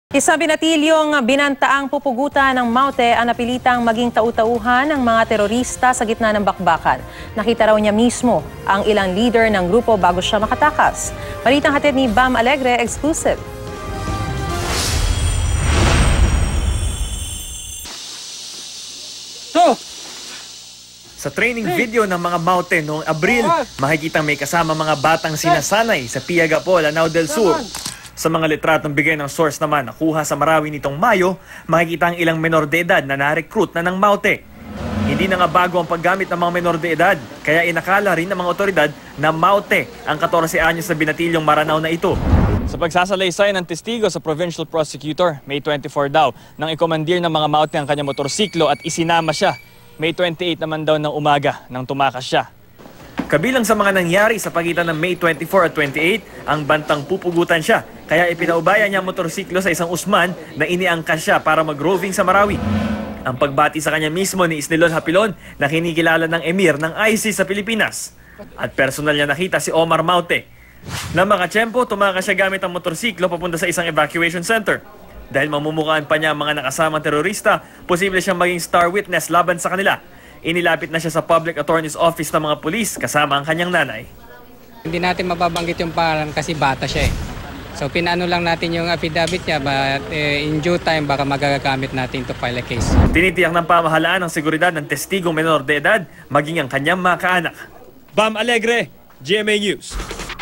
Isang binatilyong binantaang pupugutan ng Maute ang napilitang maging tau-tauhan ng mga terorista sa gitna ng bakbakan. Nakita raw niya mismo ang ilang leader ng grupo bago siya makatakas. Balitang hatid ni Bam Alegre, exclusive. Sa training video ng mga Maute noong Abril, makikitang may kasama mga batang sinasanay sa Piagapol, Lanao del Sur. Sa mga litratong bigay ng source naman nakuha sa Marawi nitong Mayo, makikita ang ilang menor de edad na na-recruit na ng Maute. Hindi na nga bago ang paggamit ng mga menor de edad, kaya inakala rin ng mga otoridad na Maute ang 14 anyos na binatilyong Maranao na ito. Sa pagsasalaysay ng testigo sa Provincial Prosecutor, May 24 daw, nang ikomandir ng mga Maute ang kanyang motorsiklo at isinama siya. May 28 naman daw ng umaga nang tumakas siya. Kabilang sa mga nangyari sa pagitan ng May 24 at 28, ang bantang pupugutan siya. Kaya ipinaubaya niya ang motorsiklo sa isang Usman na iniangkas siya para mag-roving sa Marawi. Ang pagbati sa kanya mismo ni Isnilon Hapilon na kinikilala ng emir ng ISIS sa Pilipinas. At personal niya nakita si Omar Maute. Nang makatsyempo, tumakas siya gamit ang motorsiklo papunta sa isang evacuation center. Dahil mamumukaan pa niya ang mga nakasamang terorista, posible siyang maging star witness laban sa kanila. Inilapit na siya sa Public Attorney's Office ng mga pulis kasama ang kanyang nanay. Hindi natin mababanggit yung pangalan kasi bata siya eh. So pinaano lang natin yung affidavit niya, but in due time baka magagamit natin to file a case. Tinitiyak ng pamahalaan ang seguridad ng testigong menor de edad maging ang kanyang mga kaanak. Bam Alegre, GMA News.